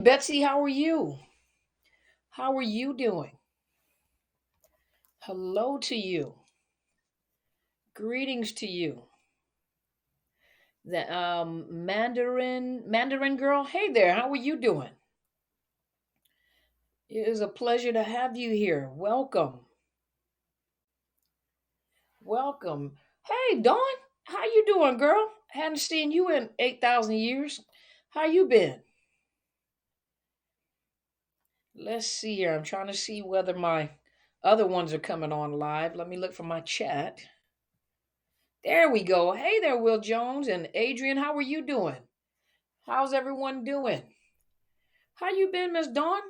Betsy, how are you? How are you doing? Hello to you. Greetings to you. The Mandarin girl. Hey there, how are you doing? It is a pleasure to have you here. Welcome. Welcome. Hey Dawn, how you doing, girl? Hadn't seen you in 8,000 years. How you been? Let's see here. I'm trying to see whether my other ones are coming on live. Let me look for my chat. There we go. Hey there, Will Jones and Adrian. How are you doing? How's everyone doing? How you been, Miss Dawn?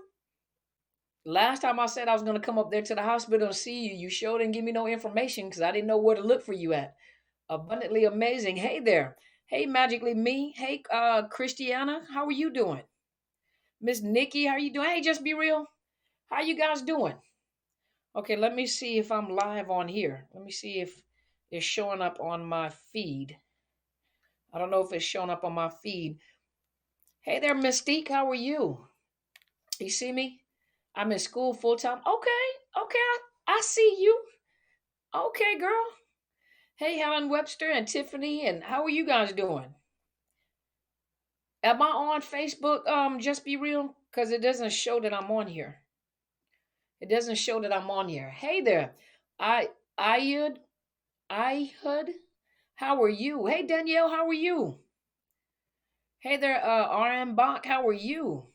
Last time I said I was gonna come up there to the hospital and see you, you sure didn't give me no information because I didn't know where to look for you at. Abundantly amazing. Hey there. Hey, magically me. Hey, Christiana. How are you doing? Miss Nikki, how you doing? Hey, just be real. How you guys doing? Okay, let me see if I'm live on here. Let me see if it's showing up on my feed. I don't know if it's showing up on my feed. Hey there, Mystique. How are you? You see me? I'm in school full time. Okay, okay, I see you. Okay, girl. Hey, Helen Webster and Tiffany, and how are you guys doing? Am I on Facebook? Just be real, because it doesn't show that I'm on here. It doesn't show that I'm on here. Hey there, I Ayud Ihud. How are you? Hey Danielle, how are you? Hey there, RM Bach, how are you?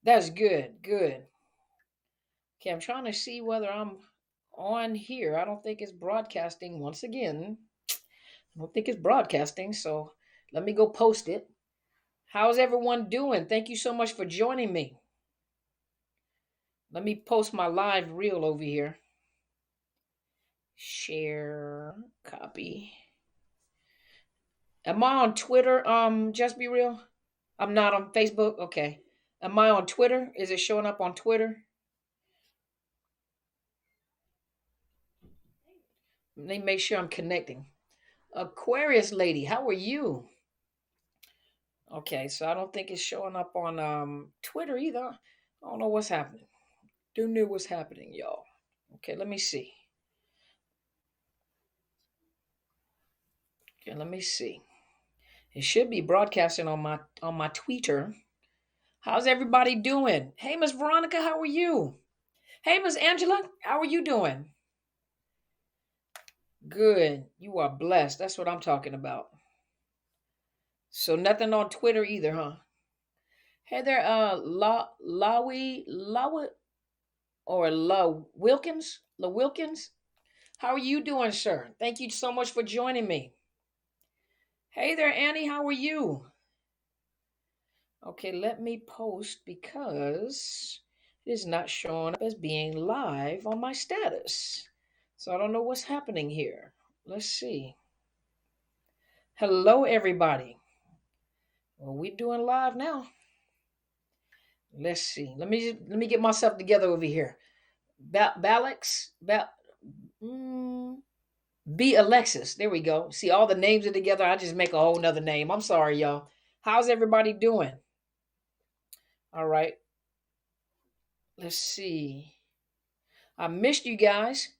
That's good, good. Okay, I'm trying to see whether I'm on here. I don't think it's broadcasting once again. I don't think it's broadcasting, so let me go post it. How's everyone doing? Thank you so much for joining me. Let me post my live reel over here. Share, copy. Am I on Twitter? Just be real. I'm not on Facebook. Okay. Am I on Twitter? Is it showing up on Twitter? Let me make sure I'm connecting. Aquarius lady, how are you? Okay, so I don't think it's showing up on Twitter either. I don't know what's happening. Don't know what's happening, y'all. Okay, let me see. Okay, let me see. It should be broadcasting on my Twitter. How's everybody doing? Hey, Miss Veronica, how are you? Hey, Miss Angela, how are you doing? Good. You are blessed. That's what I'm talking about. So nothing on Twitter either, huh? Hey there, Lawi or La Wilkins, La Wilkins. How are you doing, sir? Thank you so much for joining me. Hey there, Annie. How are you? Okay, let me post because it is not showing up as being live on my status. So I don't know what's happening here. Let's see. Hello, everybody. Well, we're doing live now. Let's see. Let me get myself together over here. Balix, mm, B Alexis. There we go. See, all the names are together. I just make a whole nother name. I'm sorry, y'all. How's everybody doing? All right. Let's see. I missed you guys.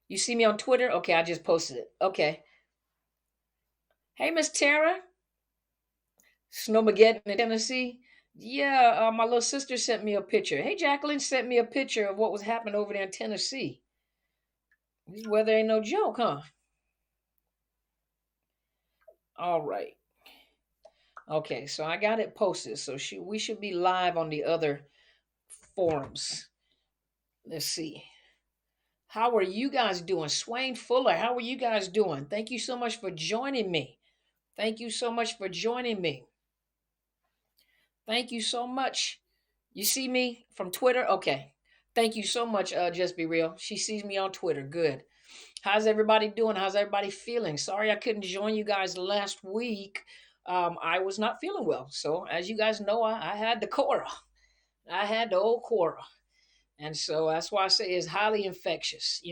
You see me on Twitter? Okay, I just posted it. Okay. Hey, Miss Tara. Snowmageddon in Tennessee. Yeah, my little sister sent me a picture. Hey, Jacqueline sent me a picture of what was happening over there in Tennessee. This weather ain't no joke, huh? All right. Okay, so I got it posted. So we should be live on the other forums. Let's see. How are you guys doing? Swain Fuller, how are you guys doing? Thank you so much for joining me. Thank you so much for joining me. Thank you so much. You see me from Twitter? Okay. Thank you so much, Just Be Real. She sees me on Twitter. Good. How's everybody doing? How's everybody feeling? Sorry I couldn't join you guys last week. I was not feeling well. So, as you guys know, I had the Cora. I had the old Cora. And so that's why I say it's highly infectious.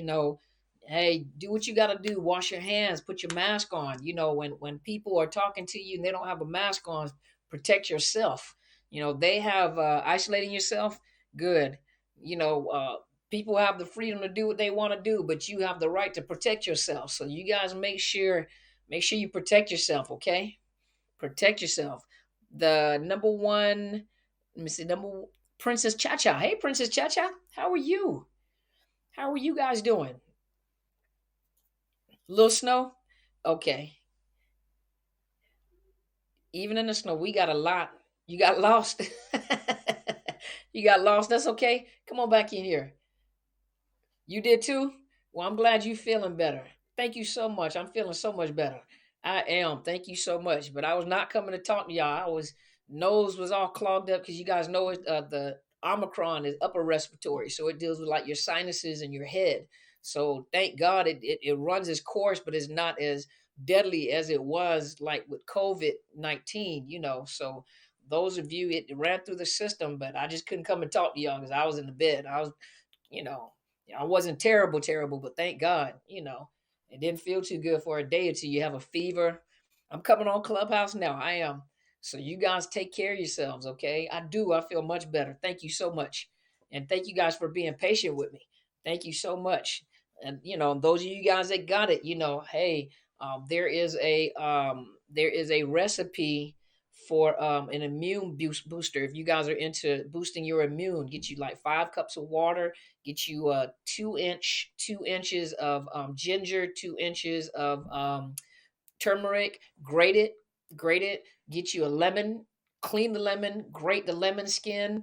Hey, do what you got to do. Wash your hands, put your mask on. When people are talking to you and they don't have a mask on, protect yourself. They have isolating yourself. Good. You know, people have the freedom to do what they want to do, but you have the right to protect yourself. So you guys make sure you protect yourself. Okay, protect yourself. The number one, let me see, Princess Cha Cha. Hey, Princess Cha Cha, how are you? How are you guys doing? Little snow? Okay. Even in the snow, we got a lot. You got lost. You got lost. That's okay. Come on back in here. You did too? Well, I'm glad you feeling better. Thank you so much. I'm feeling so much better. I am. Thank you so much. But I was not coming to talk to y'all. I was nose was all clogged up because you guys know it. The Omicron is upper respiratory, so it deals with like your sinuses and your head. So thank God it runs its course, but it's not as deadly as it was like with COVID-19. So those of you, it ran through the system, but I just couldn't come and talk to y'all because I was in the bed. You know, I wasn't terrible, terrible, but thank God, it didn't feel too good for a day or two. You have a fever. I'm coming on Clubhouse now. I am. So you guys take care of yourselves, okay? I do. I feel much better. Thank you so much. And thank you guys for being patient with me. Thank you so much. And those of you guys that got it, hey, there is a recipe for an immune booster. If you guys are into boosting your immune, get you like 5 cups of water. Get you 2 inches of ginger, 2 inches of turmeric, grate it, get you a lemon, clean the lemon, grate the lemon skin,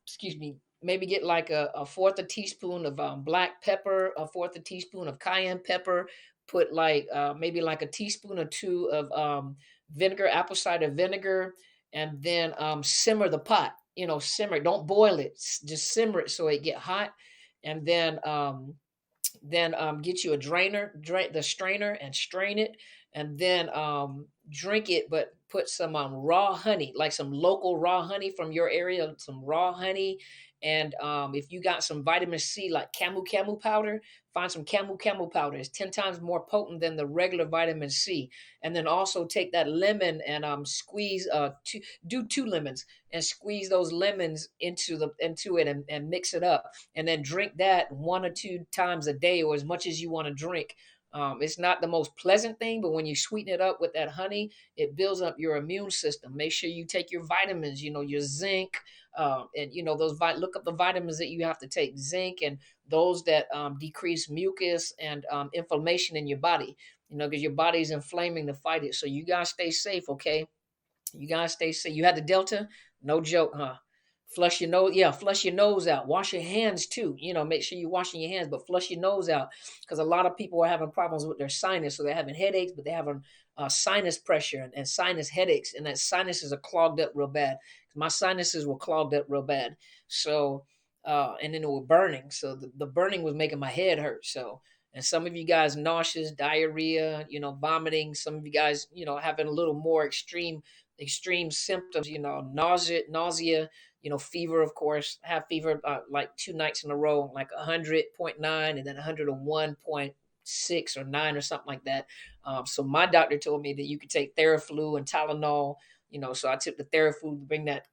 excuse me, maybe get like a fourth a teaspoon of black pepper, a fourth a teaspoon of cayenne pepper, put like maybe like a teaspoon or two of vinegar, apple cider vinegar, and then simmer the pot. Simmer, don't boil it, just simmer it so it get hot, and then get you a drain the strainer and strain it, and then drink it, but put some raw honey, like some local raw honey from your area, some raw honey. And if you got some vitamin C, like camu powder, find some camu powder. It's 10 times more potent than the regular vitamin C. And then also take that lemon and squeeze do 2 lemons, and squeeze those lemons into it, and mix it up, and then drink that 1 or 2 times a day, or as much as you want to drink. It's not the most pleasant thing, but when you sweeten it up with that honey, it builds up your immune system. Make sure you take your vitamins, your zinc, and look up the vitamins that you have to take, zinc, and those that decrease mucus and inflammation in your body. Because your body's inflaming to fight it. So you guys stay safe, okay? You guys stay safe. You had the Delta? No joke, huh? Flush your nose. Yeah, flush your nose out. Wash your hands too. Make sure you're washing your hands, but flush your nose out, because a lot of people are having problems with their sinus. So they're having headaches, but they're having sinus pressure and sinus headaches, and that sinuses are clogged up real bad. My sinuses were clogged up real bad. So, and then it was burning. So the burning was making my head hurt. So, and some of you guys nauseous, diarrhea, vomiting. Some of you guys, having a little more extreme symptoms, nausea, fever, of course. I have fever like 2 nights in a row, like 100.9 and then 101.6 or 9 or something like that. So my doctor told me that you could take Theraflu and Tylenol, so I took the Theraflu to bring that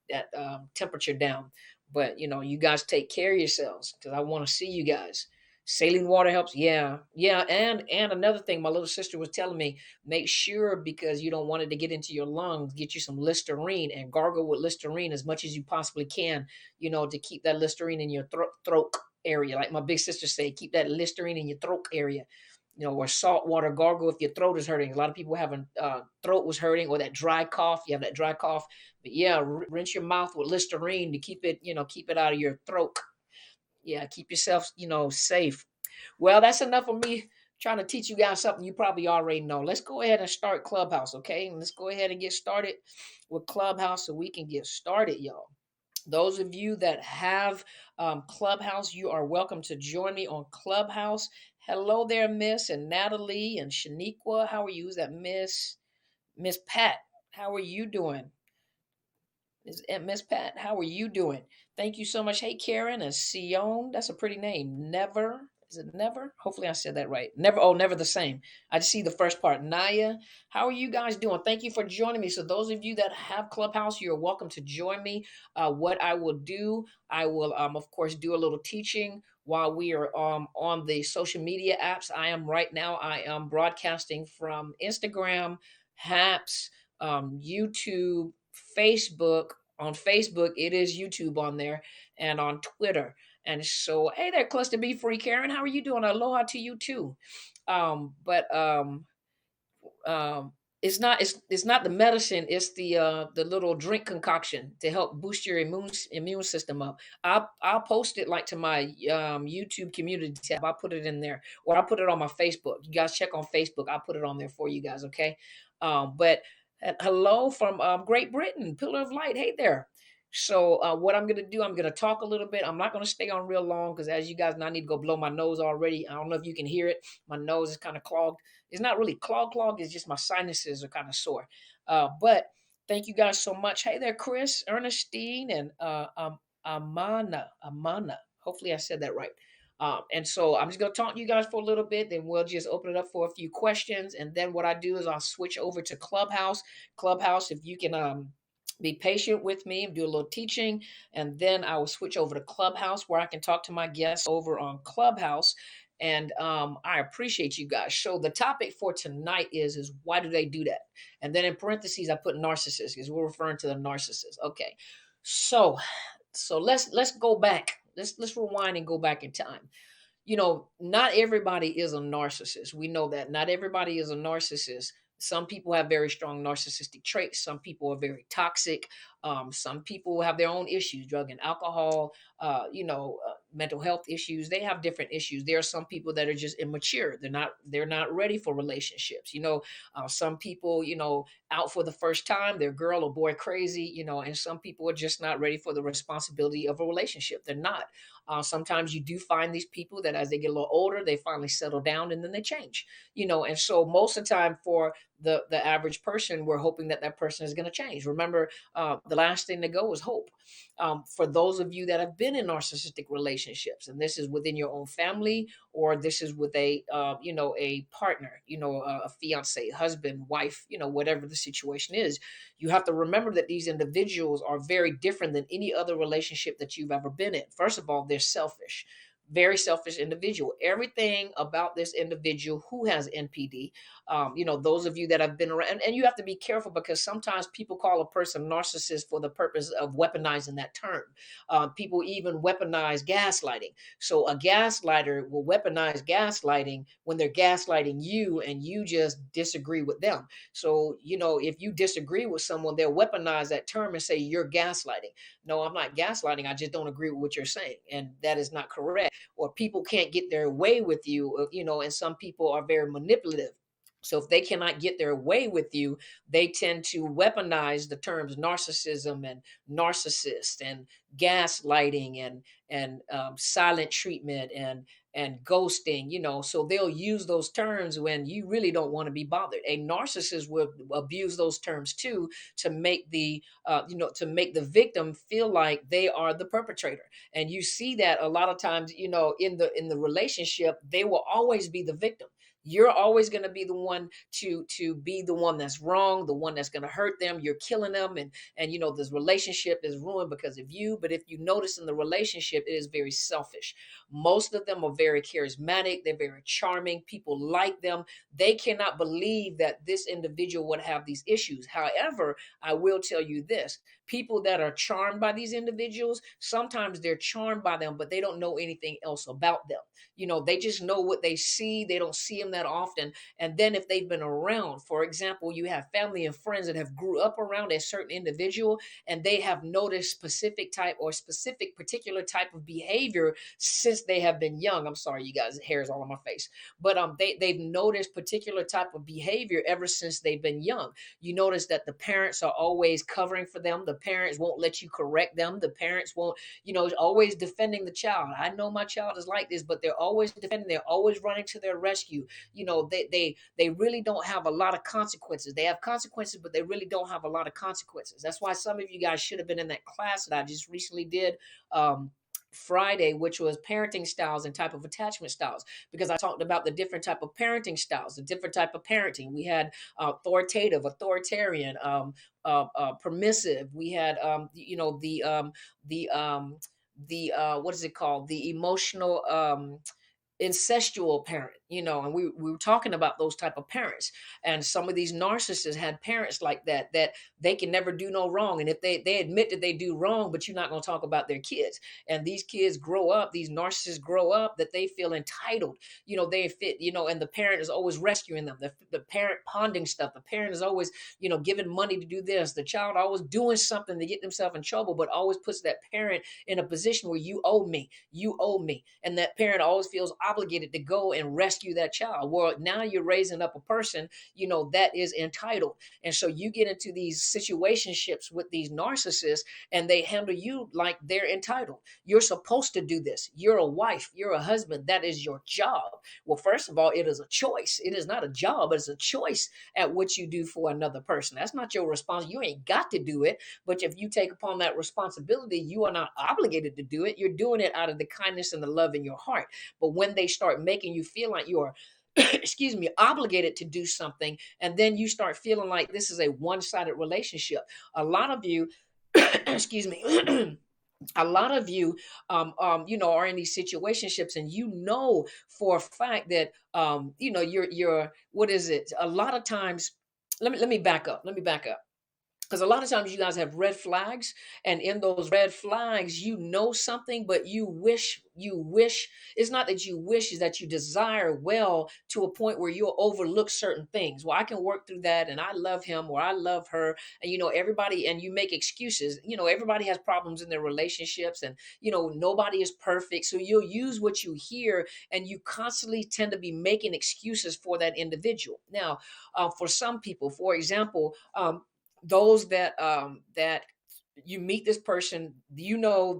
temperature down. But, you guys take care of yourselves, because I want to see you guys. Saline water helps. Yeah. Yeah. And another thing my little sister was telling me, make sure, because you don't want it to get into your lungs, get you some Listerine and gargle with Listerine as much as you possibly can, to keep that Listerine in your throat area. Like my big sister said, keep that Listerine in your throat area. Or salt water gargle if your throat is hurting. A lot of people having throat was hurting, or that dry cough. You have that dry cough, but yeah, rinse your mouth with Listerine to keep it out of your throat. Yeah, keep yourself, safe. Well, that's enough of me trying to teach you guys something you probably already know. Let's go ahead and start Clubhouse, okay? And let's go ahead and get started with Clubhouse so we can get started, y'all. Those of you that have Clubhouse, you are welcome to join me on Clubhouse. Hello there, Miss, and Natalie and Shaniqua. How are you? Is that Miss Pat? How are you doing? Miss Pat, how are you doing? Thank you so much. Hey, Karen and Sion. That's a pretty name. Never. Is it never? Hopefully I said that right. Never. Oh, never the same. I just see the first part. Naya, how are you guys doing? Thank you for joining me. So those of you that have Clubhouse, you're welcome to join me. What I will do, I will, of course, do a little teaching while we are on the social media apps. I am right now. I am broadcasting from Instagram, Haps, YouTube, Facebook. On Facebook, it is YouTube on there, and on Twitter. And so, hey there, Cluster B Free Karen. How are you doing? Aloha to you too. But um it's not the medicine, it's the little drink concoction to help boost your immune system up. I'll post it like to my YouTube community tab. I'll put it in there, or I'll put it on my Facebook. You guys check on Facebook, I'll put it on there for you guys. Okay. But hello from Great Britain, Pillar of Light. Hey there. So what I'm gonna do, I'm gonna talk a little bit. I'm not gonna stay on real long because, as you guys know, I need to go blow my nose already. I don't know if you can hear it. My nose is kind of clogged. It's not really clogged. It's just my sinuses are kind of sore. But thank you guys so much. Hey there, Chris, Ernestine, and Amana. Hopefully I said that right. And so I'm just going to talk to you guys for a little bit. Then we'll just open it up for a few questions. And then what I do is I'll switch over to Clubhouse. Clubhouse, if you can be patient with me and do a little teaching. And then I will switch over to Clubhouse where I can talk to my guests over on Clubhouse. And I appreciate you guys. So the topic for tonight is why do they do that? And then in parentheses, I put narcissist because we're referring to the narcissist. Okay. So let's go back. Let's rewind and go back in time. Not everybody is a narcissist. We know that not everybody is a narcissist. Some people have very strong narcissistic traits. Some people are very toxic. Some people have their own issues, drug and alcohol, mental health issues. They have different issues. There are some people that are just immature. They're not ready for relationships. Some people, out for the first time, they're girl or boy crazy, and some people are just not ready for the responsibility of a relationship. They're not. Sometimes you do find these people that as they get a little older, they finally settle down and then they change, and so most of the time for the average person, we're hoping that person is going to change. Remember, the last thing to go is hope. For those of you that have been in narcissistic relationships, and this is within your own family, or this is with a partner, a fiance, husband, wife, whatever the situation is, you have to remember that these individuals are very different than any other relationship that you've ever been in. First of all, they're selfish. Very selfish individual. Everything about this individual who has NPD, those of you that have been around, and you have to be careful because sometimes people call a person narcissist for the purpose of weaponizing that term. People even weaponize gaslighting. So a gaslighter will weaponize gaslighting when they're gaslighting you and you just disagree with them. So, if you disagree with someone, they'll weaponize that term and say you're gaslighting. No, I'm not gaslighting. I just don't agree with what you're saying. And that is not correct. Or people can't get their way with you, and some people are very manipulative. So if they cannot get their way with you, they tend to weaponize the terms narcissism and narcissist and gaslighting and silent treatment and ghosting. So they'll use those terms when you really don't want to be bothered. A narcissist will abuse those terms too to make the victim feel like they are the perpetrator. And you see that a lot of times, in the relationship, they will always be the victim. You're always going to be the one to be the one that's wrong, the one that's going to hurt them. You're killing them, and this relationship is ruined because of you. But if you notice in the relationship, it is very selfish. Most of them are very charismatic. They're very charming. People like them. They cannot believe that this individual would have these issues. However, I will tell you this. People that are charmed by these individuals, sometimes they're charmed by them, but they don't know anything else about them. They just know what they see. They don't see them that often. And then if they've been around, for example, you have family and friends that have grew up around a certain individual and they have noticed specific particular type of behavior since they have been young. I'm sorry, you guys, hair is all on my face. But they've noticed particular type of behavior ever since they've been young. You notice that the parents are always covering for them. The parents won't let you correct them. The parents won't, always defending the child. I know my child is like this, but they're always defending. They're always running to their rescue. They really don't have a lot of consequences. They have consequences, but they really don't have a lot of consequences. That's why some of you guys should have been in that class that I just recently did. Friday, which was parenting styles and type of attachment styles, because I talked about the different type of parenting styles, the different type of parenting. We had authoritative, authoritarian, permissive. We had, the what is it called? The emotional, incestual parent, and we were talking about those type of parents. And some of these narcissists had parents like that they can never do no wrong, and if they admit that they do wrong, but you're not going to talk about their kids. And these kids grow up, these narcissists grow up, that they feel entitled. They fit, and the parent is always rescuing them, the parent ponding stuff, the parent is always, giving money to do this, the child always doing something to get themselves in trouble, but always puts that parent in a position where you owe me. And that parent always feels obligated to go and rescue that child. Well, now you're raising up a person, that is entitled. And so you get into these situationships with these narcissists, and they handle you like they're entitled. You're supposed to do this. You're a wife, you're a husband. That is your job. Well, first of all, it is a choice. It is not a job, but it's a choice at what you do for another person. That's not your response. You ain't got to do it. But if you take upon that responsibility, you are not obligated to do it. You're doing it out of the kindness and the love in your heart. But when they start making you feel like you're excuse me, obligated to do something, and then you start feeling like this is a one-sided relationship. A lot of you, excuse me, a lot of you, are in these situationships, and for a fact that, you're, what is it? A lot of times, let me back up. Let me back up, because a lot of times you guys have red flags, and in those red flags, something, but you wish it's not that you wish, is that you desire well to a point where you'll overlook certain things. Well, I can work through that, and I love him or I love her. And everybody, and you make excuses. Everybody has problems in their relationships, and nobody is perfect, so you'll use what you hear, and you constantly tend to be making excuses for that individual. Now, for some people, for example, those that you meet this person,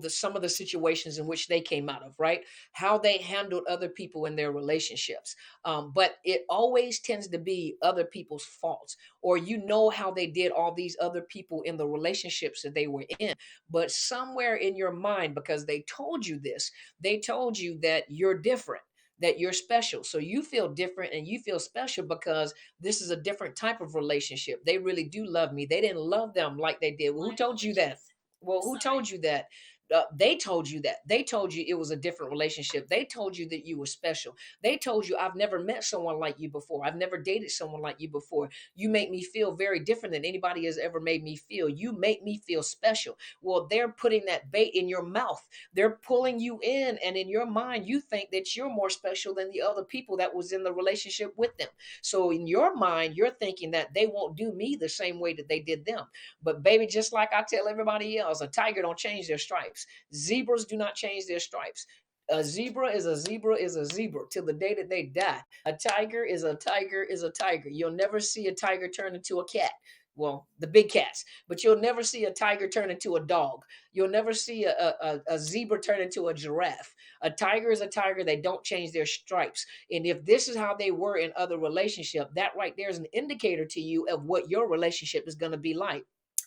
some of the situations in which they came out of, right? How they handled other people in their relationships. But it always tends to be other people's faults, or how they did all these other people in the relationships that they were in. But somewhere in your mind, because they told you this, they told you that you're different, that you're special. So you feel different and you feel special because this is a different type of relationship. They really do love me. They didn't love them like they did. Well, who told you that? Well, who told you that? They told you that. They told you it was a different relationship. They told you that you were special. They told you, I've never met someone like you before. I've never dated someone like you before. You make me feel very different than anybody has ever made me feel. You make me feel special. Well, they're putting that bait in your mouth. They're pulling you in, and in your mind, you think that you're more special than the other people that was in the relationship with them. So in your mind, you're thinking that they won't do me the same way that they did them. But baby, just like I tell everybody else, a tiger don't change their stripes. Zebras do not change their stripes. A zebra is a zebra is a zebra till the day that they die. A tiger is a tiger is a tiger. You'll never see a tiger turn into a cat. Well, the big cats, but you'll never see a tiger turn into a dog. You'll never see a zebra turn into a giraffe. A tiger is a tiger. They don't change their stripes. And if this is how they were in other relationships, that right there is an indicator to you of what your relationship is going to be like.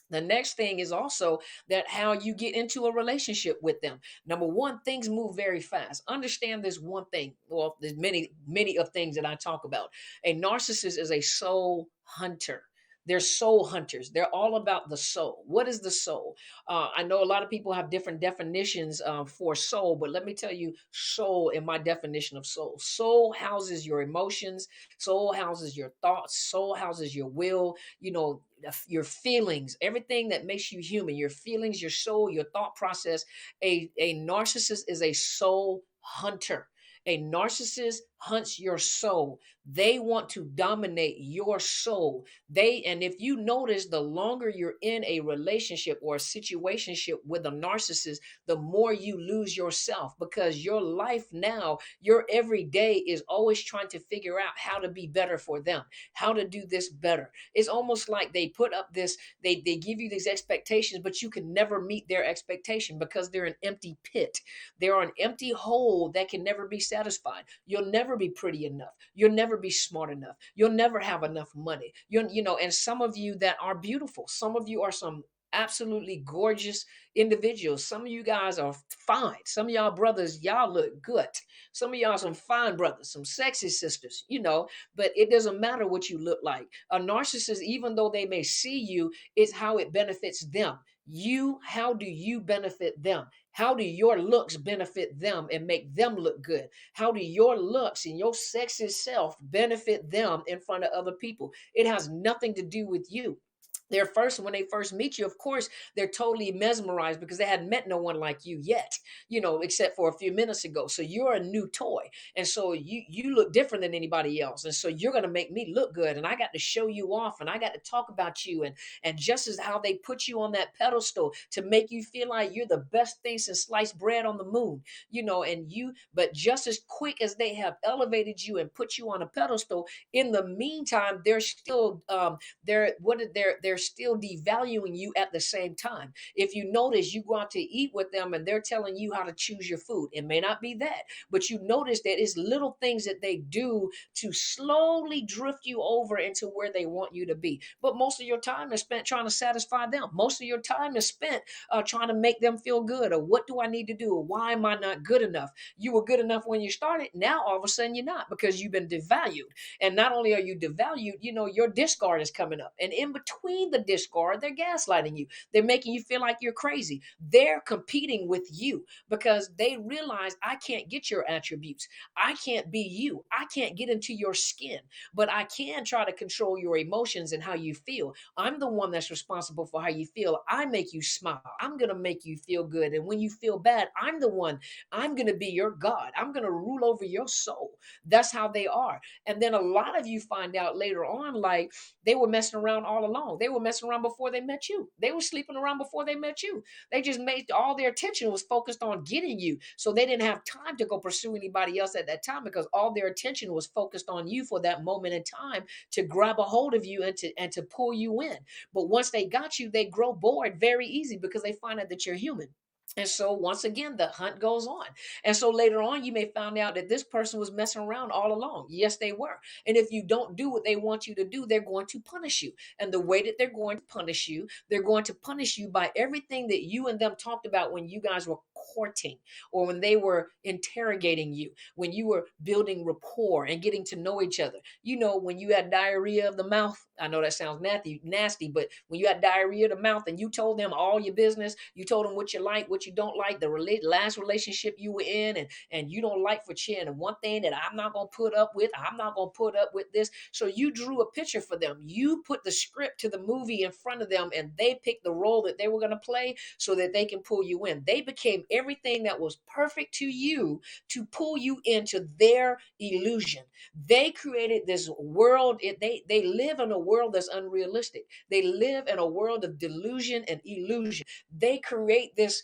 The next thing is also that how you get into a relationship with them. Number one, things move very fast. Understand this one thing. Well, there's many of things that I talk about. A narcissist is a soul hunter. They're soul hunters. They're all about the soul. What is the soul? I know a lot of people have different definitions for soul, but let me tell you soul in my definition of soul. Soul houses your emotions. Soul houses your thoughts. Soul houses your will. Your feelings, everything that makes you human, your feelings, your soul, your thought process. A narcissist is a soul hunter. A narcissist hunts your soul. They want to dominate your soul. And if you notice, the longer you're in a relationship or a situationship with a narcissist, the more you lose yourself, because your life now, your every day is always trying to figure out how to be better for them, how to do this better. It's almost like they put up this, they give you these expectations, but you can never meet their expectation because they're an empty pit. They're an empty hole that can never be satisfied. You'll never be pretty enough. You'll never be smart enough. You'll never have enough money. And some of you that are beautiful, some of you are some absolutely gorgeous individuals. Some of you guys are fine. Some of y'all brothers, y'all look good. Some of y'all some fine brothers, some sexy sisters, but it doesn't matter what you look like. A narcissist, even though they may see you, is how it benefits them. How do you benefit them? How do your looks benefit them and make them look good? How do your looks and your sexy self benefit them in front of other people? It has nothing to do with you. When they first meet you, of course, they're totally mesmerized because they hadn't met no one like you yet, except for a few minutes ago. So you're a new toy. And so you look different than anybody else. And so you're gonna make me look good. And I got to show you off and I got to talk about you. And just as how they put you on that pedestal to make you feel like you're the best thing since sliced bread on the moon, but just as quick as they have elevated you and put you on a pedestal, in the meantime, they're still devaluing you at the same time. If you notice, you go out to eat with them and they're telling you how to choose your food. It may not be that, but you notice that it's little things that they do to slowly drift you over into where they want you to be. But most of your time is spent trying to satisfy them. Most of your time is spent trying to make them feel good, or what do I need to do, or why am I not good enough? You were good enough when you started. Now all of a sudden you're not, because you've been devalued. And not only are you devalued, your discard is coming up. And in between the discard, they're gaslighting you. They're making you feel like you're crazy. They're competing with you because they realize, I can't get your attributes. I can't be you. I can't get into your skin, but I can try to control your emotions and how you feel. I'm the one that's responsible for how you feel. I make you smile. I'm going to make you feel good. And when you feel bad, I'm going to be your God. I'm going to rule over your soul. That's how they are. And then a lot of you find out later on, like, they were messing around all along. They were messing around before they met you. They were sleeping around before they met you. They just made all their attention was focused on getting you. So they didn't have time to go pursue anybody else at that time, because all their attention was focused on you for that moment in time to grab a hold of you and to pull you in. But once they got you, they grow bored very easy because they find out that you're human. And so once again, the hunt goes on. And so later on, you may find out that this person was messing around all along. Yes, they were. And if you don't do what they want you to do, they're going to punish you. And the way that they're going to punish you by everything that you and them talked about when you guys were courting, or when they were interrogating you, when you were building rapport and getting to know each other. When you had diarrhea of the mouth, I know that sounds nasty, but when you had diarrhea of the mouth and you told them all your business, you told them what you like, what you don't like, last relationship you were in, and you don't like for chin, and one thing that I'm not going to put up with, I'm not going to put up with this. So you drew a picture for them. You put the script to the movie in front of them, and they picked the role that they were going to play so that they can pull you in. They became everything that was perfect to you to pull you into their illusion. They created this world. They live in a world that's unrealistic. They live in a world of delusion and illusion. They create this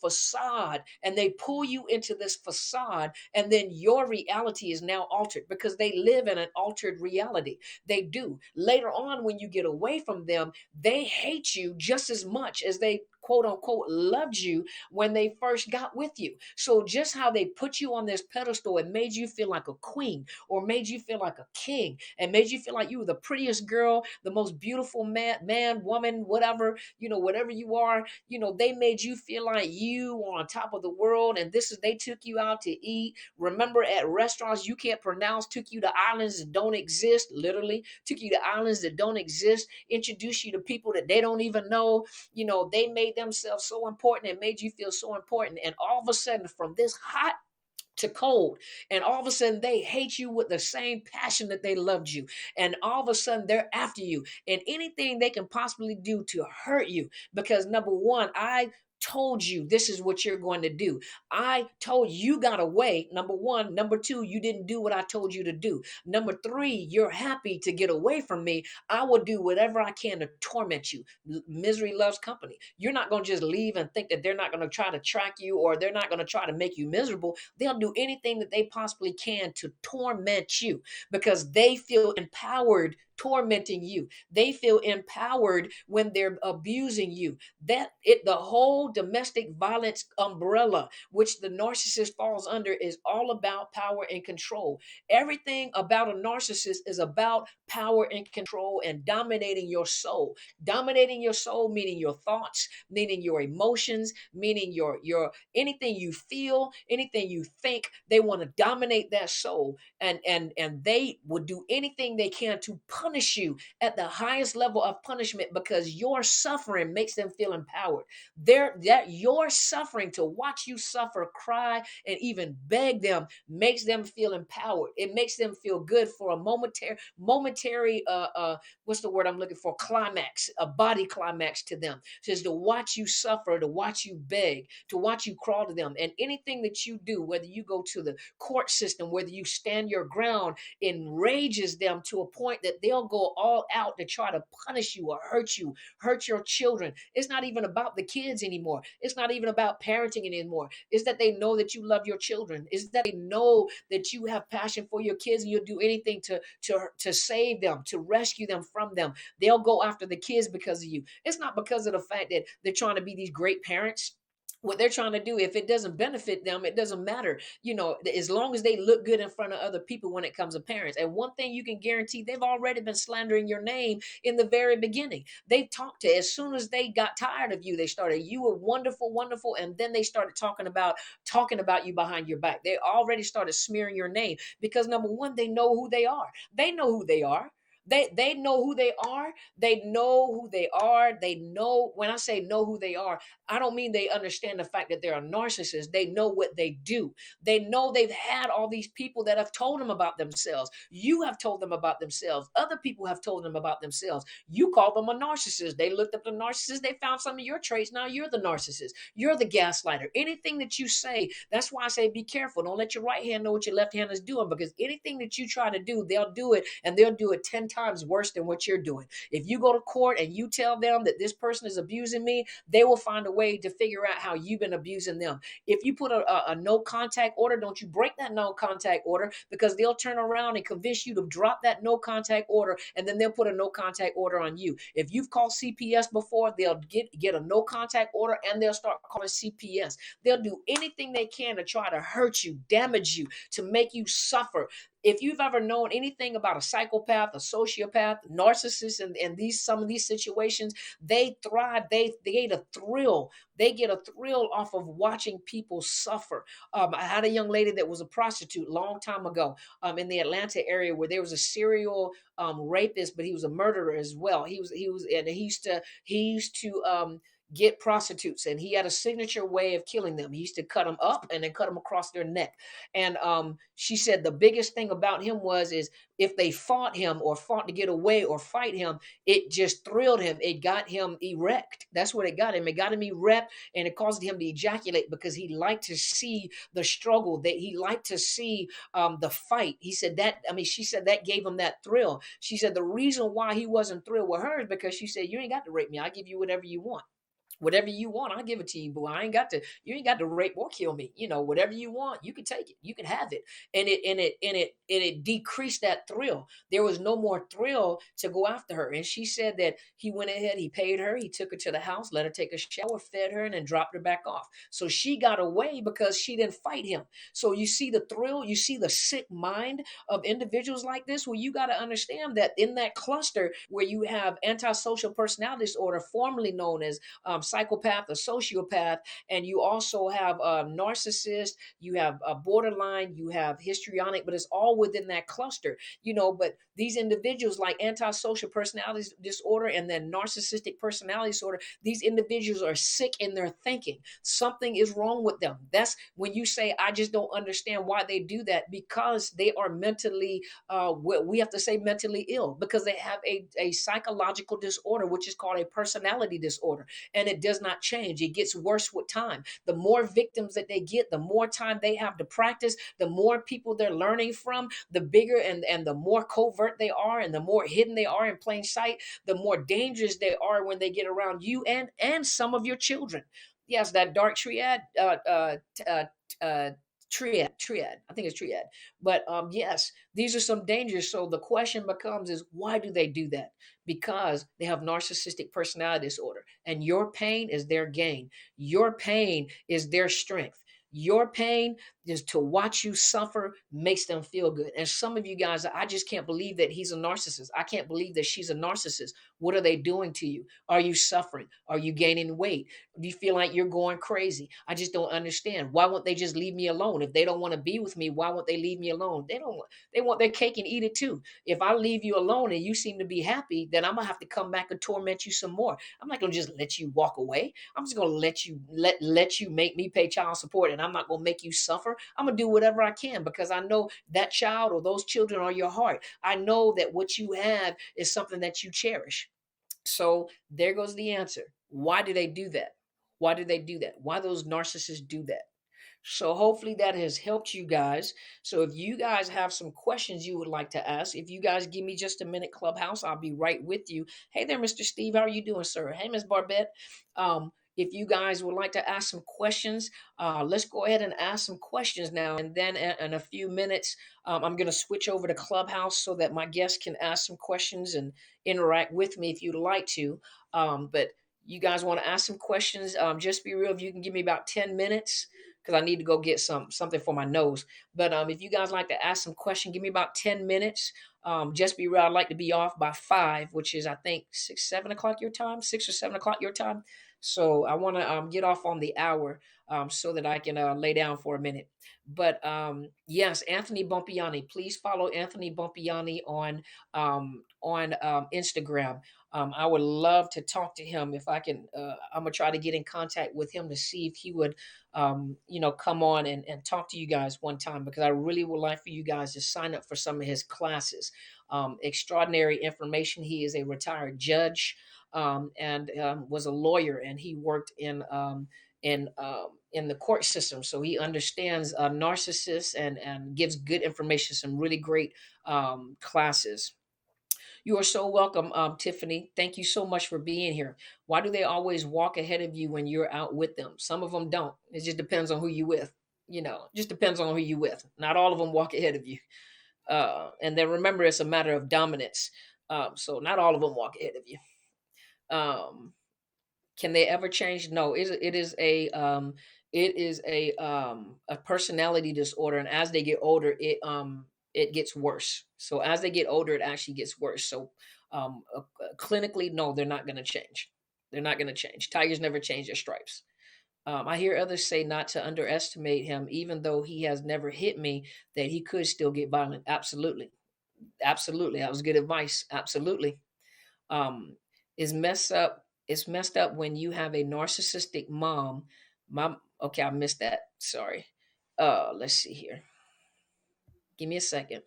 facade, and they pull you into this facade, and then your reality is now altered because they live in an altered reality. They do. Later on, when you get away from them, they hate you just as much as they quote unquote loved you when they first got with you. So just how they put you on this pedestal and made you feel like a queen, or made you feel like a king, and made you feel like you were the prettiest girl, the most beautiful man, woman, whatever, whatever you are, they made you feel like you were on top of the world. And they took you out to eat. Remember, at restaurants you can't pronounce, took you to islands that don't exist, literally took you to islands that don't exist, introduced you to people that they don't even know. They made themselves so important and made you feel so important. And all of a sudden, from this hot to cold, and all of a sudden they hate you with the same passion that they loved you, and all of a sudden they're after you and anything they can possibly do to hurt you, because number one, I told you this is what you're going to do. I told you got away, number one. Number two, you didn't do what I told you to do. Number three, you're happy to get away from me. I will do whatever I can to torment you. Misery loves company. You're not going to just leave and think that they're not going to try to track you, or they're not going to try to make you miserable. They'll do anything that they possibly can to torment you because they feel empowered tormenting you. They feel empowered when they're abusing you. The whole domestic violence umbrella, which the narcissist falls under, is all about power and control. Everything about a narcissist is about power and control and dominating your soul. Dominating your soul, meaning your thoughts, meaning your emotions, meaning your anything you feel, anything you think. They want to dominate that soul, and they would do anything they can to punish you at the highest level of punishment, because your suffering makes them feel empowered. That your suffering, to watch you suffer, cry, and even beg them, makes them feel empowered. It makes them feel good for a momentary what's the word I'm looking for, climax, a body climax to them. Says to watch you suffer, to watch you beg, to watch you crawl to them. And anything that you do, whether you go to the court system, whether you stand your ground, enrages them to a point that they'll go all out to try to punish you or hurt you, hurt your children. It's not even about the kids anymore. It's not even about parenting anymore. It's that they know that you love your children. It's that they know that you have passion for your kids and you'll do anything to save them, to rescue them from them. They'll go after the kids because of you. It's not because of the fact that they're trying to be these great parents. What they're trying to do, if it doesn't benefit them, it doesn't matter. As long as they look good in front of other people when it comes to parents. And one thing you can guarantee, they've already been slandering your name in the very beginning. They talked to, as soon as they got tired of you, they started, you were wonderful, wonderful. And then they started talking about you behind your back. They already started smearing your name because, number one, they know who they are. They know who they are. They know who they are. They know who they are. They know, when I say know who they are, I don't mean they understand the fact that they're a narcissist. They know what they do. They know they've had all these people that have told them about themselves. You have told them about themselves. Other people have told them about themselves. You call them a narcissist. They looked up the narcissist. They found some of your traits. Now you're the narcissist. You're the gaslighter. Anything that you say, that's why I say be careful. Don't let your right hand know what your left hand is doing, because anything that you try to do, they'll do it, and they'll do it 10 times worse than what you're doing. If you go to court and you tell them that this person is abusing me, they will find a way to figure out how you've been abusing them. If you put a no contact order, don't you break that no contact order, because they'll turn around and convince you to drop that no contact order, and then they'll put a no contact order on you. If you've called CPS before, they'll get a no contact order and they'll start calling CPS. They'll do anything they can to try to hurt you, damage you, to make you suffer. If you've ever known anything about a psychopath, a sociopath, narcissist, and some of these situations, they thrive. They get a thrill. They get a thrill off of watching people suffer. I had a young lady that was a prostitute a long time ago, in the Atlanta area, where there was a serial rapist, but he was a murderer as well. He used to get prostitutes, and he had a signature way of killing them. He used to cut them up and then cut them across their neck. And she said the biggest thing about him is if they fought him or fought to get away or fight him, it just thrilled him. It got him erect. That's what it got him. It got him erect, and it caused him to ejaculate, because he liked to see the struggle. That he liked to see the fight. He said that. I mean, she said that gave him that thrill. She said the reason why he wasn't thrilled with her is because she said, "You ain't got to rape me. I'll give you whatever you want." Whatever you want, I'll give it to you, boy. You ain't got to rape or kill me. Whatever you want, you can take it. You can have it. And it decreased that thrill. There was no more thrill to go after her. And she said that he went ahead, he paid her, he took her to the house, let her take a shower, fed her, and then dropped her back off. So she got away because she didn't fight him. So you see the thrill, you see the sick mind of individuals like this. Well, you got to understand that in that cluster where you have antisocial personality disorder, formerly known as psychopath, a sociopath, and you also have a narcissist, you have a borderline, you have histrionic, but it's all within that cluster. But these individuals like antisocial personality disorder and then narcissistic personality disorder, these individuals are sick in their thinking. Something is wrong with them. That's when you say, I just don't understand why they do that, because they are mentally, we have to say mentally ill, because they have a psychological disorder, which is called a personality disorder. And it does not change. It gets worse with time. The more victims that they get, the more time they have to practice, the more people they're learning from, the bigger and the more covert they are, and the more hidden they are in plain sight, the more dangerous they are when they get around you and some of your children. Yes, that dark triad, Triad. I think it's triad. But yes, these are some dangers. So the question becomes is why do they do that? Because they have narcissistic personality disorder, and your pain is their gain. Your pain is their strength. Your pain is to watch you suffer makes them feel good. And some of you guys, I just can't believe that he's a narcissist. I can't believe that she's a narcissist. What are they doing to you? Are you suffering? Are you gaining weight? Do you feel like you're going crazy? I just don't understand. Why won't they just leave me alone? If they don't want to be with me, why won't they leave me alone? They don't. They want their cake and eat it too. If I leave you alone and you seem to be happy, then I'm gonna have to come back and torment you some more. I'm not gonna just let you walk away. I'm just gonna let you make me pay child support, and I'm not gonna make you suffer. I'm gonna do whatever I can because I know that child or those children are your heart. I know that what you have is something that you cherish. So there goes the answer. Why do they do that? Why do they do that? Why those narcissists do that? So hopefully that has helped you guys. So if you guys have some questions you would like to ask, if you guys give me just a minute, Clubhouse, I'll be right with you. Hey there, Mr. Steve, how are you doing, sir? Hey, Miss Barbette. If you guys would like to ask some questions, let's go ahead and ask some questions now. And then in a few minutes, I'm going to switch over to Clubhouse so that my guests can ask some questions and interact with me if you'd like to. But you guys want to ask some questions? Just be real. If you can give me about 10 minutes, because I need to go get something for my nose. But if you guys like to ask some question, give me about 10 minutes. Just be real. I'd like to be off by 5, which is I think 6, 7 o'clock your time, 6 or 7 o'clock your time. So I want to get off on the hour so that I can lay down for a minute. But yes, Anthony Bompiani. Please follow Anthony Bompiani on Instagram. I would love to talk to him if I can. I'm gonna try to get in contact with him to see if he would, come on and talk to you guys one time because I really would like for you guys to sign up for some of his classes. Extraordinary information. He is a retired judge and was a lawyer, and he worked in the court system, so he understands narcissists and gives good information. Some really great classes. You are so welcome, Tiffany. Thank you so much for being here. Why do they always walk ahead of you when you're out with them? Some of them don't. It just depends on who you with. Just depends on who you with. Not all of them walk ahead of you. And then remember, it's a matter of dominance. So not all of them walk ahead of you. Can they ever change? No. It is a personality disorder, and as they get older, it gets worse. So as they get older, it actually gets worse. So clinically, no, they're not going to change. They're not going to change. Tigers never change their stripes. I hear others say not to underestimate him, even though he has never hit me, that he could still get violent. Absolutely. Absolutely. That was good advice. Absolutely. Is messed up. It's messed up when you have a narcissistic mom. Mom, okay, I missed that. Sorry. Let's see here. Give me a second.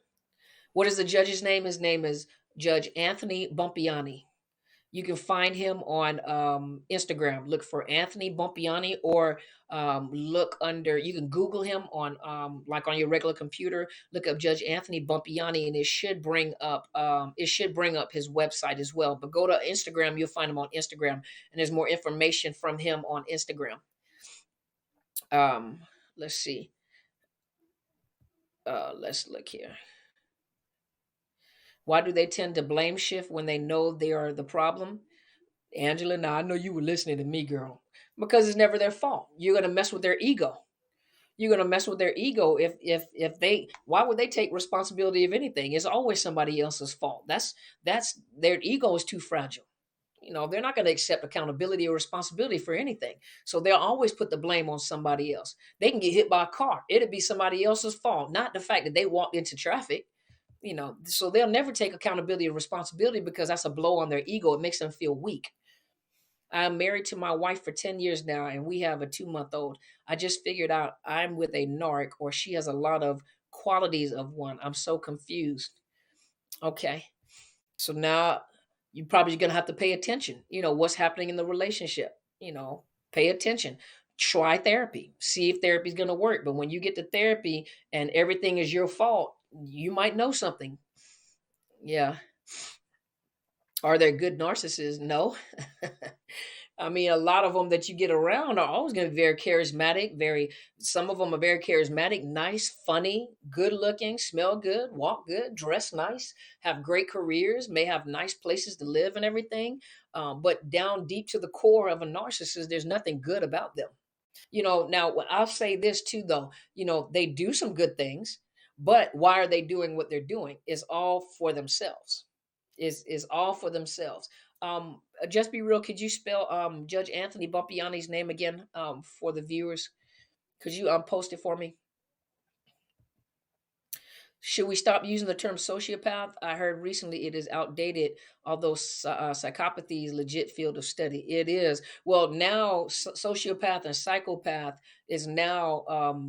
What is the judge's name? His name is Judge Anthony Bompiani. You can find him on Instagram. Look for Anthony Bompiani, or you can Google him on like on your regular computer. Look up Judge Anthony Bompiani, and it should bring up his website as well. But go to Instagram, you'll find him on Instagram, and there's more information from him on Instagram. Let's see. Let's look here. Why do they tend to blame shift when they know they are the problem? Angela, now I know you were listening to me, girl, because it's never their fault. You're gonna mess with their ego. You're gonna mess with their ego if they. Why would they take responsibility of anything? It's always somebody else's fault. That's their ego is too fragile. They're not going to accept accountability or responsibility for anything. So they'll always put the blame on somebody else. They can get hit by a car. It'll be somebody else's fault, not the fact that they walked into traffic. So they'll never take accountability or responsibility because that's a blow on their ego. It makes them feel weak. I'm married to my wife for 10 years now, and we have a 2-month-old. I just figured out I'm with a narc, or she has a lot of qualities of one. I'm so confused. Okay. So now you're probably going to have to pay attention. What's happening in the relationship. Pay attention. Try therapy. See if therapy is going to work. But when you get to therapy and everything is your fault, you might know something. Yeah. Are there good narcissists? No. I mean, a lot of them that you get around are always going to be very charismatic. Some of them are very charismatic, nice, funny, good looking, smell good, walk good, dress nice, have great careers, may have nice places to live and everything. But down deep to the core of a narcissist, there's nothing good about them. Now I'll say this too, though. They do some good things, but why are they doing what they're doing? Is all for themselves. Is all for themselves. Just be real. Could you spell Judge Anthony Bumpiani's name again for the viewers? Could you post it for me? Should we stop using the term sociopath? I heard recently it is outdated, although psychopathy is legit field of study. It is. Well, now sociopath and psychopath is now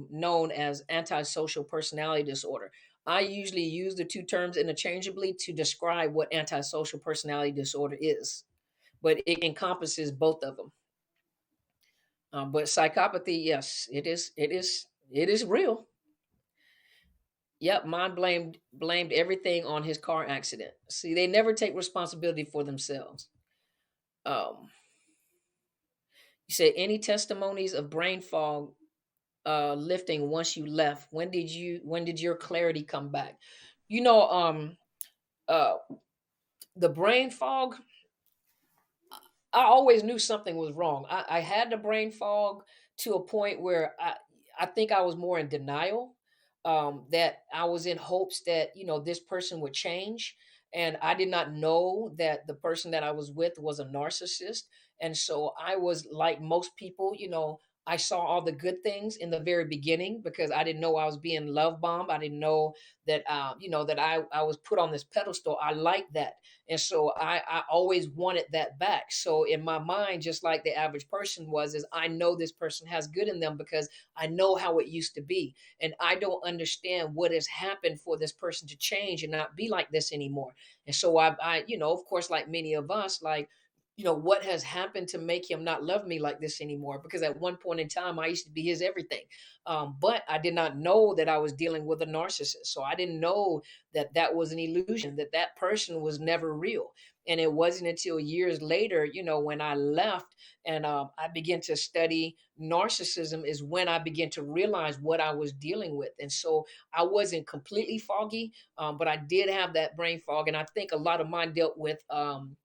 known as antisocial personality disorder. I usually use the two terms interchangeably to describe what antisocial personality disorder is, but it encompasses both of them. But psychopathy, yes, it is. It is. It is real. Yep, mine blamed everything on his car accident. See, they never take responsibility for themselves. Um, you said any testimonies of brain fog lifting once you left. When did your clarity come back? You know, uh the brain fog, I always knew something was wrong. I had the brain fog to a point where I think I was more in denial. That I was in hopes that this person would change, and I did not know that the person that I was with was a narcissist. And so I was like most people. I saw all the good things in the very beginning because I didn't know I was being love bombed. I didn't know that that I was put on this pedestal. I liked that, and so I always wanted that back. So in my mind, just like the average person was, is I know this person has good in them because I know how it used to be, and I don't understand what has happened for this person to change and not be like this anymore. And so of course, like many of us, like, what has happened to make him not love me like this anymore? Because at one point in time, I used to be his everything. But I did not know that I was dealing with a narcissist. So I didn't know that that was an illusion, that that person was never real. And it wasn't until years later, when I left and I began to study narcissism, is when I began to realize what I was dealing with. And so I wasn't completely foggy, but I did have that brain fog. And I think a lot of mine dealt with um,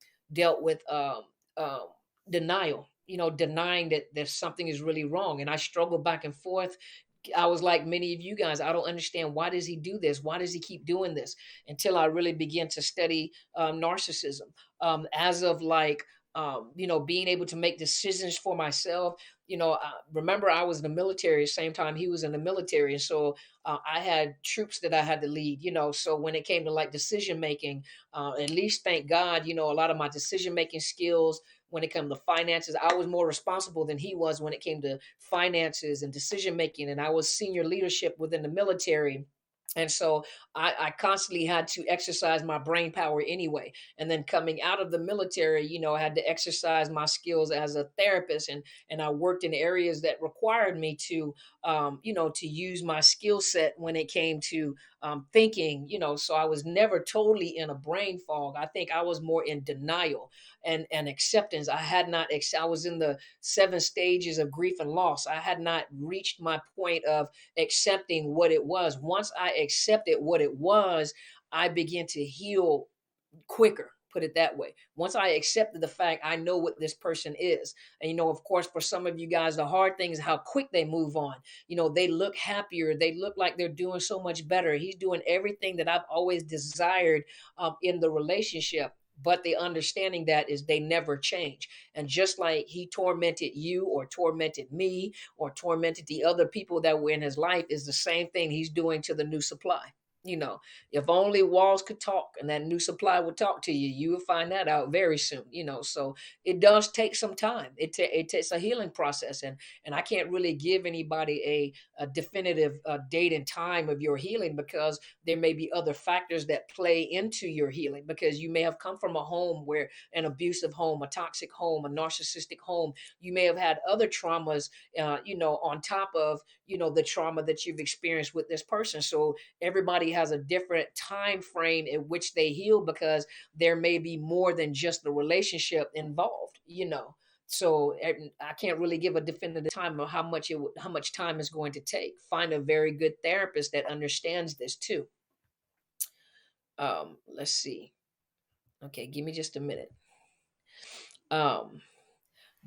denial, denying that something is really wrong. And I struggled back and forth. I was like many of you guys. I don't understand, why does he do this? Why does he keep doing this? Until I really began to study narcissism. As of like, being able to make decisions for myself. Remember, I was in the military at the same time he was in the military. And so I had troops that I had to lead. So when it came to like decision making, at least thank God, a lot of my decision making skills when it came to finances, I was more responsible than he was when it came to finances and decision making. And I was senior leadership within the military. And so I constantly had to exercise my brain power anyway. And then coming out of the military, I had to exercise my skills as a therapist, and I worked in areas that required me to use my skill set when it came to thinking. So I was never totally in a brain fog. I think I was more in denial and acceptance. I was in the 7 stages of grief and loss. I had not reached my point of accepting what it was. Once I accepted what it was, I began to heal quicker. Put it that way. Once I accepted the fact, I know what this person is. And, of course, for some of you guys, the hard thing is how quick they move on. They look happier. They look like they're doing so much better. He's doing everything that I've always desired in the relationship. But the understanding that is they never change. And just like he tormented you or tormented me or tormented the other people that were in his life, is the same thing he's doing to the new supply. You know, if only walls could talk and that new supply would talk to you, you will find that out very soon. So it does take some time. It takes a healing process, and I can't really give anybody a definitive date and time of your healing, because there may be other factors that play into your healing, because you may have come from a home where an abusive home, a toxic home, a narcissistic home. You may have had other traumas, on top of the trauma that you've experienced with this person. So everybody has a different time frame in which they heal, because there may be more than just the relationship involved. So I can't really give a definitive time of how much time is going to take. Find a very good therapist that understands this too. Let's see. Okay, give me just a minute. Um,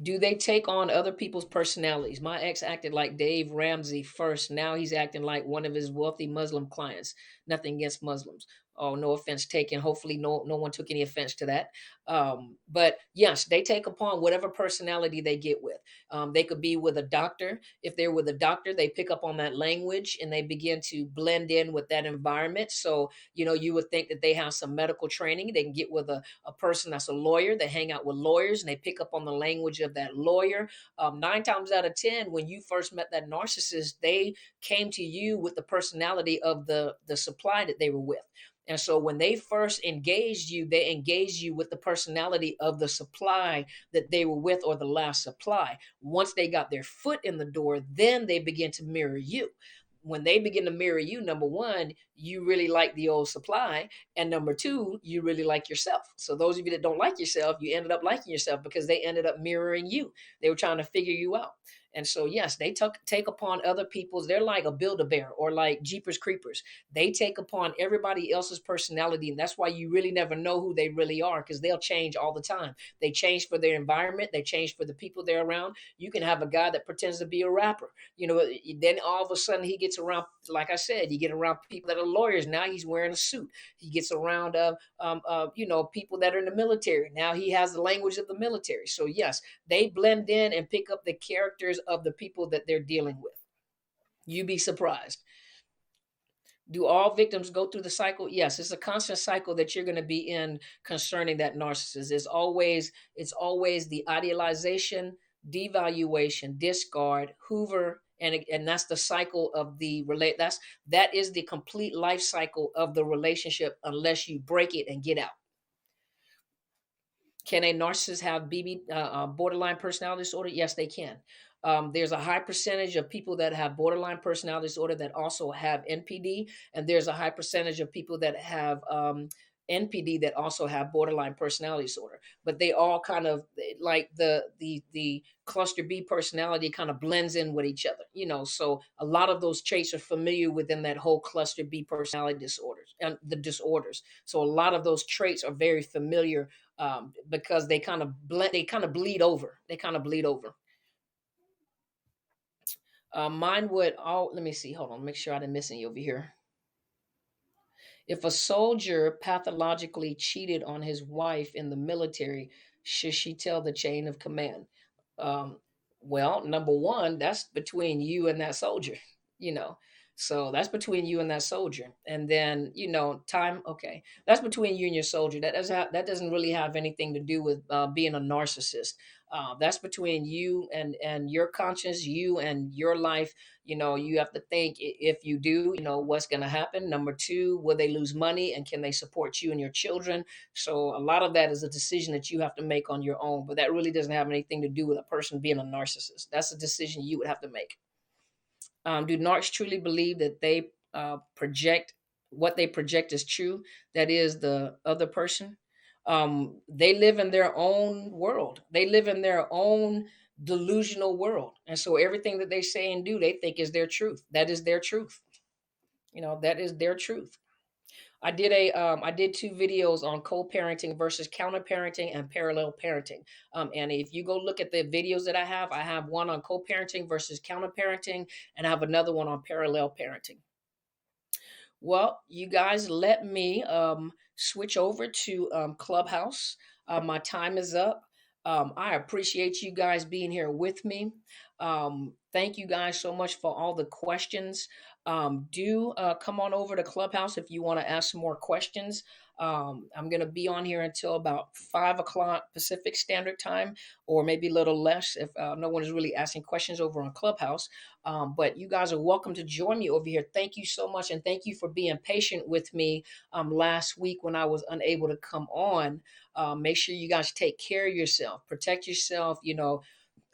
Do they take on other people's personalities? My ex acted like Dave Ramsey first. Now he's acting like one of his wealthy Muslim clients. Nothing against Muslims. Oh, no offense taken. Hopefully, no one took any offense to that. But yes, they take upon whatever personality they get with. They could be with a doctor. If they're with a doctor, they pick up on that language and they begin to blend in with that environment. So, you would think that they have some medical training. They can get with a person that's a lawyer. They hang out with lawyers and they pick up on the language of that lawyer. 9 times out of 10, when you first met that narcissist, they came to you with the personality of the supply that they were with. And so when they first engaged you, they engaged you with the personality of the supply that they were with or the last supply. Once they got their foot in the door, then they begin to mirror you. When they begin to mirror you, number one, you really like the old supply. And number two, you really like yourself. So those of you that don't like yourself, you ended up liking yourself because they ended up mirroring you. They were trying to figure you out. And so, yes, they take upon other people's, they're like a Build-A-Bear or like Jeepers Creepers. They take upon everybody else's personality. And that's why you really never know who they really are because they'll change all the time. They change for their environment. They change for the people they're around. You can have a guy that pretends to be a rapper. Then all of a sudden he gets around, like I said, you get around people that are lawyers. Now he's wearing a suit. He gets around, people that are in the military. Now he has the language of the military. So yes, they blend in and pick up the characters of the people that they're dealing with. You'd be surprised. Do all victims go through the cycle? Yes, it's a constant cycle that you're going to be in concerning that narcissist. It's always the idealization, devaluation, discard, hoover, and that's the cycle of the relate. That is the complete life cycle of the relationship unless you break it and get out. Can a narcissist have borderline personality disorder? Yes, they can. There's a high percentage of people that have borderline personality disorder that also have NPD, and there's a high percentage of people that have NPD that also have borderline personality disorder. But they all kind of like the cluster B personality kind of blends in with each other. So a lot of those traits are familiar within that whole cluster B personality disorders and the disorders. So a lot of those traits are very familiar because they kind of bleed over. They kind of bleed over. Mine would all. Let me see. Hold on. Make sure I didn't miss any over here. If a soldier pathologically cheated on his wife in the military, should she tell the chain of command? Um, well, number one, that's between you and that soldier, you know. So that's between you and that soldier. And then, time, okay. That's between you and your soldier. That doesn't really have anything to do with being a narcissist. That's between you and your conscience, you and your life. You have to think if you do, what's going to happen. Number two, will they lose money and can they support you and your children? So a lot of that is a decision that you have to make on your own, but that really doesn't have anything to do with a person being a narcissist. That's a decision you would have to make. Do narcs truly believe that they project what they project is true? That is the other person. They live in their own world. They live in their own delusional world, and so everything that they say and do, they think is their truth. That is their truth. That is their truth. I did two videos on co-parenting versus counter-parenting and parallel parenting. And if you go look at the videos that I have one on co-parenting versus counter-parenting, and I have another one on parallel parenting. Well, you guys, let me switch over to Clubhouse. My time is up. I appreciate you guys being here with me. Thank you guys so much for all the questions. Do come on over to Clubhouse if you want to ask some more questions. I'm going to be on here until about 5 o'clock Pacific Standard Time, or maybe a little less if no one is really asking questions over on Clubhouse. But you guys are welcome to join me over here. Thank you so much. And thank you for being patient with me last week when I was unable to come on. Make sure you guys take care of yourself, protect yourself.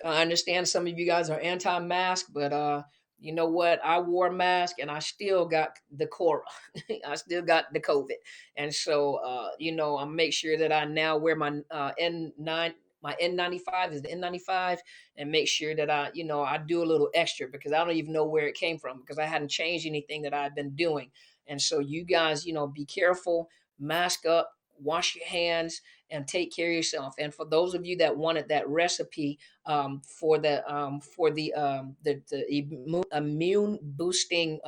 I understand some of you guys are anti-mask, but you know what? I wore a mask and I still got the cora. I still got the COVID. And so, I make sure that I now wear my my N95 is the N95, and make sure that I do a little extra because I don't even know where it came from because I hadn't changed anything that I've been doing. And so you guys, be careful, mask up, wash your hands, and take care of yourself. And for those of you that wanted that recipe for the immune boosting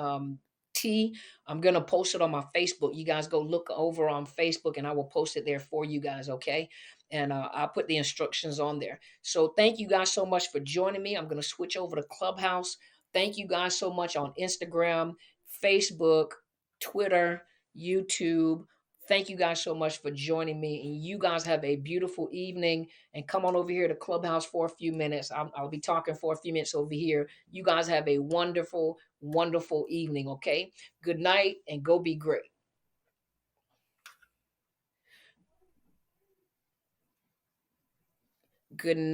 tea, I'm gonna post it on my Facebook. You guys go look over on Facebook, and I will post it there for you guys. Okay, and I'll put the instructions on there. So thank you guys so much for joining me. I'm gonna switch over to Clubhouse. Thank you guys so much on Instagram, Facebook, Twitter, YouTube. Thank you guys so much for joining me. And you guys have a beautiful evening. And come on over here to Clubhouse for a few minutes. I'll be talking for a few minutes over here. You guys have a wonderful, wonderful evening. Okay. Good night and go be great. Good night.